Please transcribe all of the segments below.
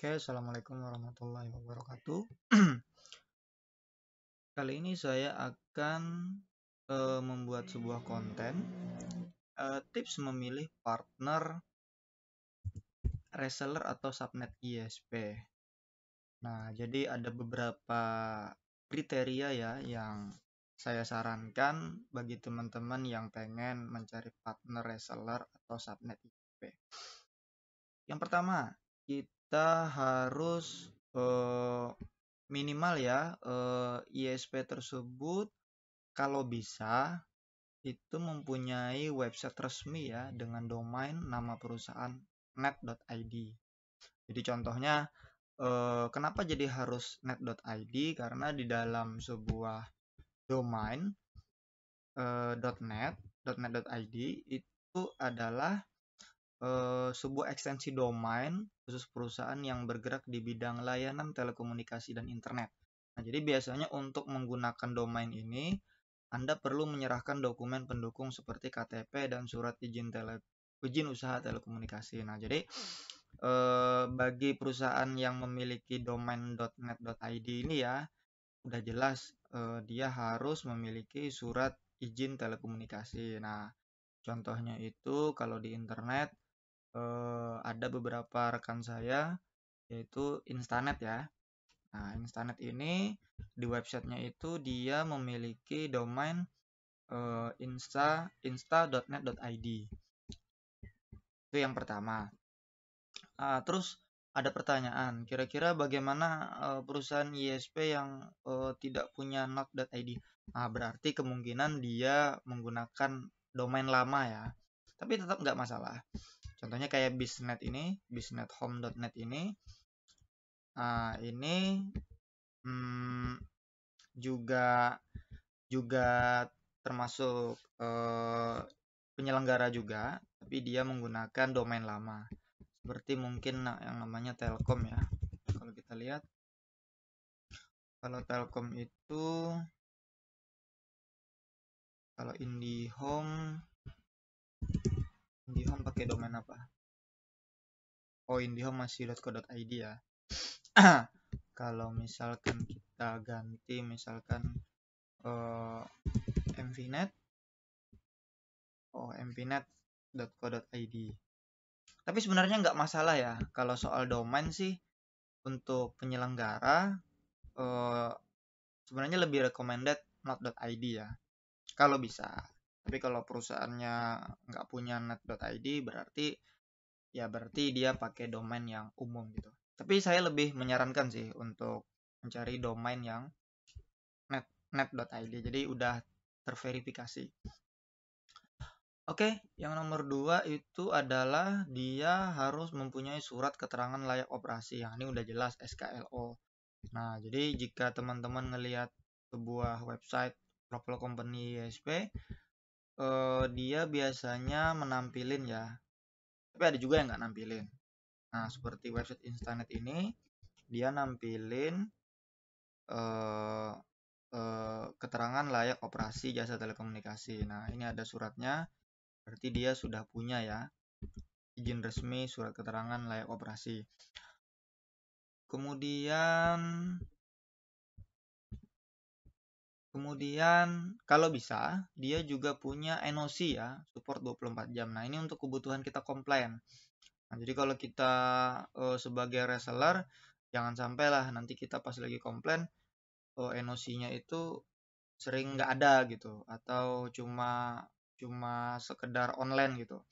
Oke, Assalamualaikum warahmatullahi wabarakatuh. Kali ini saya akan membuat sebuah konten tips memilih partner reseller atau subnet ISP. Nah, jadi ada beberapa kriteria ya yang saya sarankan bagi teman-teman yang pengen mencari partner reseller atau subnet ISP. Yang pertama, kita harus minimal ya ISP tersebut kalau bisa itu mempunyai website resmi ya dengan domain nama perusahaan net.id. Jadi contohnya kenapa jadi harus net.id, karena di dalam sebuah domain .net.id itu adalah sebuah ekstensi domain khusus perusahaan yang bergerak di bidang layanan telekomunikasi dan internet. Nah, jadi biasanya untuk menggunakan domain ini, Anda perlu menyerahkan dokumen pendukung seperti KTP dan surat izin usaha telekomunikasi. Nah, jadi bagi perusahaan yang memiliki domain .net.id ini ya, udah jelas dia harus memiliki surat izin telekomunikasi. Nah, contohnya itu kalau di internet ada beberapa rekan saya yaitu Instanet ya. Nah, Instanet ini di websitenya itu dia memiliki domain insta.net.id. Itu yang pertama. Terus ada pertanyaan, kira-kira bagaimana perusahaan ISP yang tidak punya not.id? Nah, berarti kemungkinan dia menggunakan domain lama ya. Tapi tetap nggak masalah. Contohnya kayak Biznet ini, biznethome.net ini. Ini juga termasuk penyelenggara juga, tapi dia menggunakan domain lama. Seperti mungkin yang namanya Telkom ya. Kalau kita lihat, kalau Telkom itu, kalau IndiHome pakai domain apa? Oh, IndiHome masih .co.id ya. Kalau misalkan kita ganti misalkan mvnet, mvnet.co.id. Tapi sebenarnya nggak masalah ya kalau soal domain sih. Untuk penyelenggara sebenarnya lebih recommended not.id ya kalau bisa. Tapi kalau perusahaannya nggak punya net.id berarti dia pakai domain yang umum gitu. Tapi saya lebih menyarankan sih untuk mencari domain yang net.id, jadi udah terverifikasi. Oke, yang nomor 2 itu adalah dia harus mempunyai surat keterangan layak operasi. Yang ini udah jelas SKLO. Nah, jadi jika teman-teman ngelihat sebuah website profile company ISP, dia biasanya menampilin ya. Tapi ada juga yang nggak nampilin. Nah, seperti website Instanet ini, dia nampilin keterangan layak operasi jasa telekomunikasi. Nah, ini ada suratnya. Berarti dia sudah punya ya izin resmi surat keterangan layak operasi. Kemudian kalau bisa dia juga punya NOC ya, support 24 jam. Nah, ini untuk kebutuhan kita komplain. Nah, jadi kalau kita sebagai reseller, jangan sampai lah nanti kita pas lagi komplain NOC-nya itu sering nggak ada gitu, atau cuma sekedar online gitu.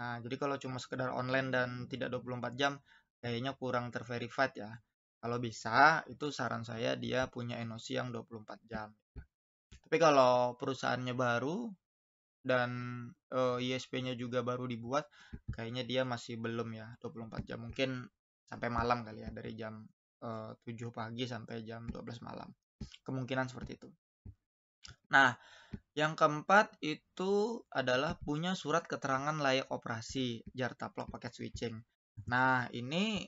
Nah, jadi kalau cuma sekedar online dan tidak 24 jam, kayaknya kurang terverified ya. Kalau bisa, itu saran saya dia punya NOC yang 24 jam. Tapi kalau perusahaannya baru dan ISP-nya juga baru dibuat, kayaknya dia masih belum ya 24 jam. Mungkin sampai malam kali ya, dari jam 7 pagi sampai jam 12 malam. Kemungkinan seperti itu. Nah, yang keempat itu adalah punya surat keterangan layak operasi Jartaplok paket switching. Nah, ini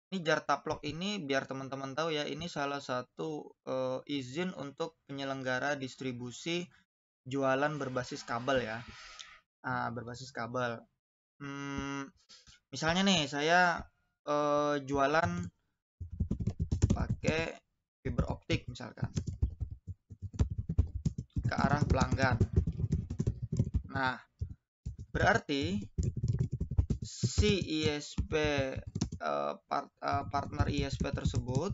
Jartaplok ini biar teman-teman tahu ya, ini salah satu izin untuk penyelenggara distribusi jualan berbasis kabel ya. Berbasis kabel. Misalnya nih saya jualan pakai fiber optik misalkan ke arah pelanggan. Nah, berarti si ISP partner ISP tersebut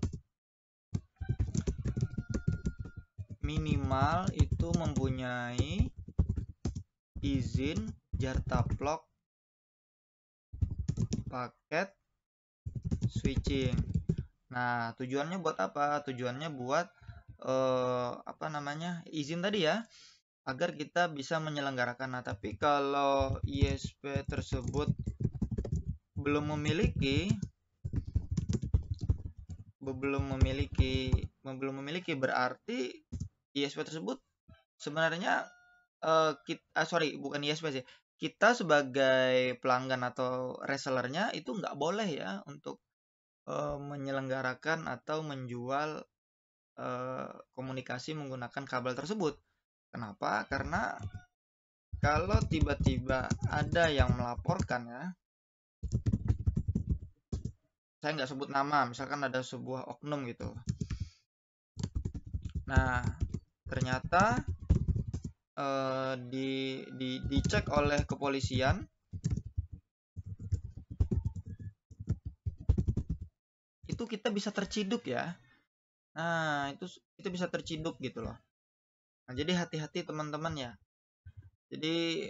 minimal itu mempunyai izin Jartaplok paket switching. Nah, tujuannya buat apa? Tujuannya buat izin tadi ya, agar kita bisa menyelenggarakan. Nah, tapi kalau ISP tersebut belum memiliki berarti ISP tersebut sebenarnya bukan ISP sih. Kita sebagai pelanggan atau resellernya itu nggak boleh ya untuk menyelenggarakan atau menjual komunikasi menggunakan kabel tersebut. Kenapa? Karena kalau tiba-tiba ada yang melaporkan ya, saya nggak sebut nama, misalkan ada sebuah oknum gitu. Nah, ternyata dicek oleh kepolisian, itu kita bisa terciduk ya. Nah, itu bisa terciduk gitu loh. Nah, jadi hati-hati teman-teman ya. Jadi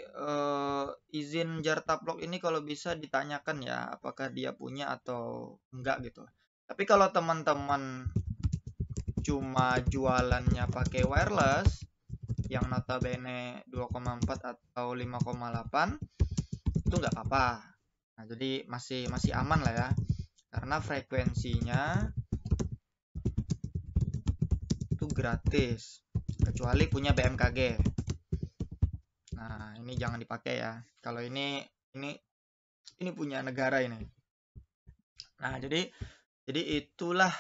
izin Jartaplok ini kalau bisa ditanyakan ya, apakah dia punya atau enggak gitu. Tapi kalau teman-teman cuma jualannya pakai wireless yang notabene 2,4 atau 5,8 itu nggak apa-apa. Nah, jadi masih aman lah ya. Karena frekuensinya itu gratis kecuali punya BMKG. Nah, ini jangan dipakai ya. Kalau ini punya negara ini. Nah, jadi itulah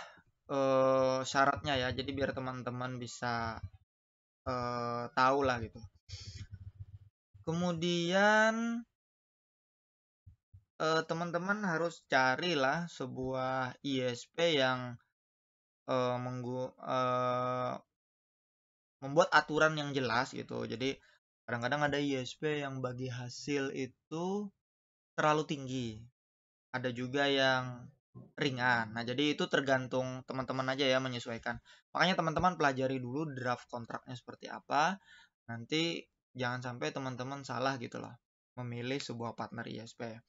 syaratnya ya. Jadi biar teman-teman bisa tahu lah gitu. Kemudian teman-teman harus carilah sebuah ISP yang membuat aturan yang jelas gitu. Jadi kadang-kadang ada ISP yang bagi hasil itu terlalu tinggi. Ada juga yang ringan. Nah, jadi itu tergantung teman-teman aja ya menyesuaikan. Makanya teman-teman pelajari dulu draft kontraknya seperti apa. Nanti jangan sampai teman-teman salah gitu loh memilih sebuah partner ISP.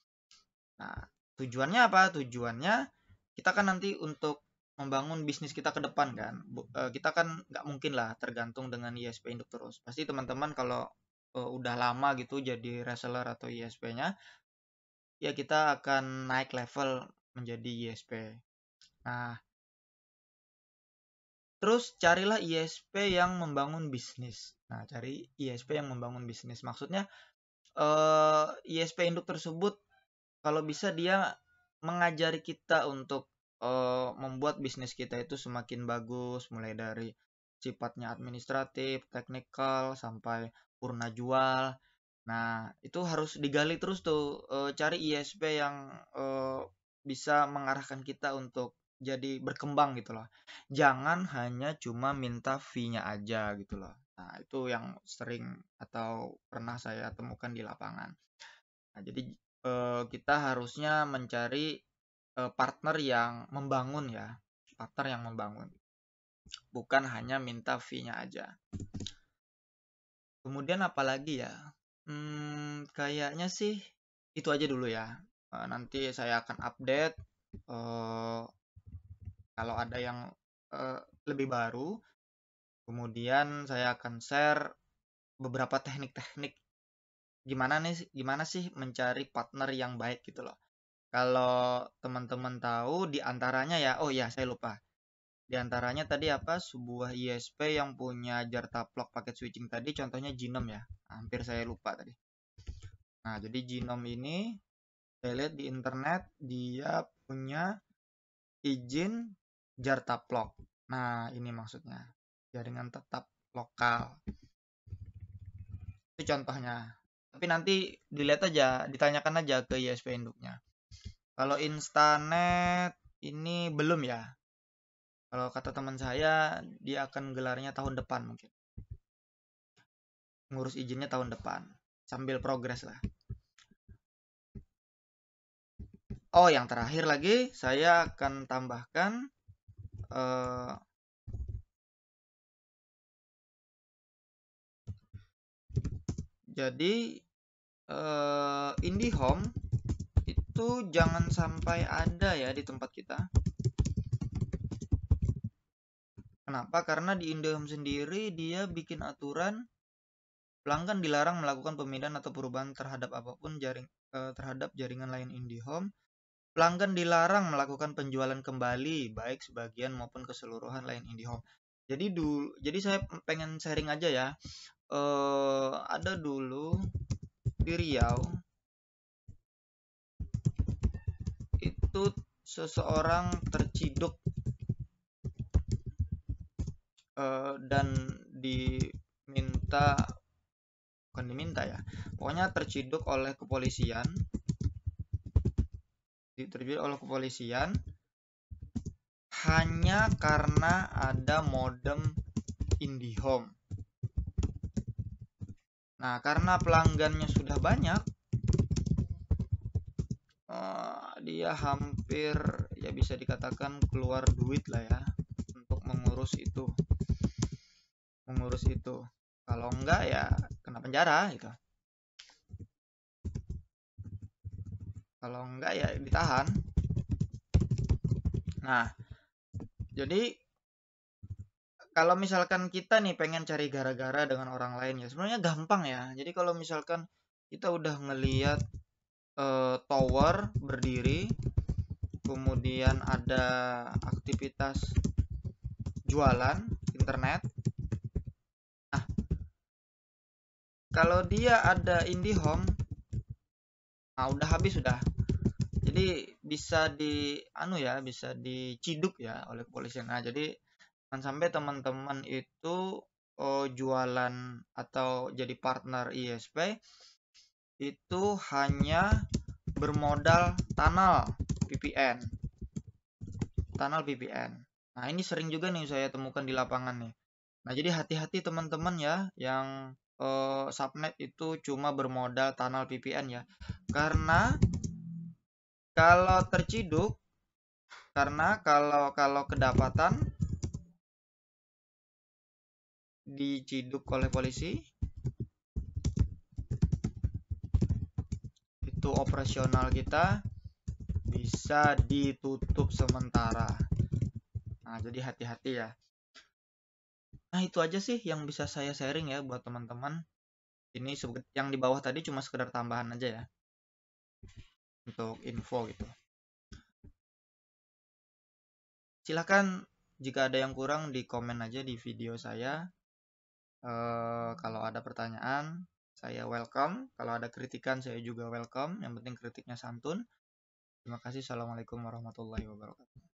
Nah, tujuannya apa? Tujuannya kita kan nanti untuk membangun bisnis kita ke depan kan. Kita kan nggak mungkin lah tergantung dengan ISP induk terus. Pasti teman-teman kalau udah lama gitu jadi reseller atau ISP-nya, ya kita akan naik level menjadi ISP. Nah, terus carilah ISP yang membangun bisnis. Nah, cari ISP yang membangun bisnis. Maksudnya ISP induk tersebut kalau bisa dia mengajari kita untuk membuat bisnis kita itu semakin bagus, mulai dari sifatnya administratif, teknikal, sampai purna jual. Nah, itu harus digali terus tuh, cari ISP yang bisa mengarahkan kita untuk jadi berkembang gitu loh. Jangan hanya cuma minta fee-nya aja gitu loh. Nah, itu yang sering atau pernah saya temukan di lapangan. Nah, jadi kita harusnya mencari partner yang membangun ya, partner yang membangun, bukan hanya minta fee-nya aja. Kemudian apalagi ya? Kayaknya sih itu aja dulu ya. Nanti saya akan update kalau ada yang lebih baru. Kemudian saya akan share beberapa teknik-teknik gimana sih mencari partner yang baik gitu loh. Kalau teman-teman tahu di antaranya ya, oh ya saya lupa. Di antaranya tadi apa? Sebuah ISP yang punya Jartaplok paket switching tadi contohnya Ginom ya. Hampir saya lupa tadi. Nah, jadi Ginom ini saya lihat di internet dia punya izin Jartaplok. Nah, ini maksudnya. Jaringan tetap lokal. Itu contohnya. Tapi nanti dilihat aja, ditanyakan aja ke ISP induknya. Kalau Instanet ini belum ya. Kalau kata teman saya, dia akan gelarnya tahun depan mungkin. Ngurus izinnya tahun depan. Sambil progres lah. Oh, yang terakhir lagi, saya akan tambahkan eh, jadi IndiHome itu jangan sampai ada ya di tempat kita. Kenapa? Karena di IndiHome sendiri dia bikin aturan pelanggan dilarang melakukan pemindahan atau perubahan terhadap apapun terhadap jaringan lain IndiHome. Pelanggan dilarang melakukan penjualan kembali baik sebagian maupun keseluruhan lain IndiHome. Jadi saya pengen sharing aja ya. Ada dulu di Riau itu seseorang terciduk dan diminta, bukan diminta ya, pokoknya terciduk oleh kepolisian, hanya karena ada modem IndiHome. Nah, karena pelanggannya sudah banyak, dia hampir ya bisa dikatakan keluar duit lah ya untuk mengurus itu. Kalau enggak ya kena penjara gitu. Kalau enggak ya ditahan. Nah, jadi kalau misalkan kita nih pengen cari gara-gara dengan orang lain ya sebenarnya gampang ya. Jadi kalau misalkan kita udah ngeliat tower berdiri, kemudian ada aktivitas jualan internet. Nah, kalau dia ada IndiHome, nah udah habis sudah. Jadi bisa diciduk ya oleh kepolisian. Nah, jadi jangan sampai teman-teman itu jualan atau jadi partner ISP itu hanya bermodal VPN. Tunnel VPN. Nah, ini sering juga nih saya temukan di lapangan nih. Nah, jadi hati-hati teman-teman ya yang subnet itu cuma bermodal tunnel VPN ya. Karena kalau terciduk, kalau kedapatan diciduk oleh polisi, itu operasional kita bisa ditutup sementara. Nah, jadi hati-hati ya. Nah, itu aja sih yang bisa saya sharing ya buat teman-teman. Ini yang di bawah tadi cuma sekedar tambahan aja ya untuk info gitu. Silahkan jika ada yang kurang di komen aja di video saya. Kalau ada pertanyaan saya welcome. Kalau ada kritikan saya juga welcome. Yang penting kritiknya santun. Terima kasih. Assalamualaikum warahmatullahi wabarakatuh.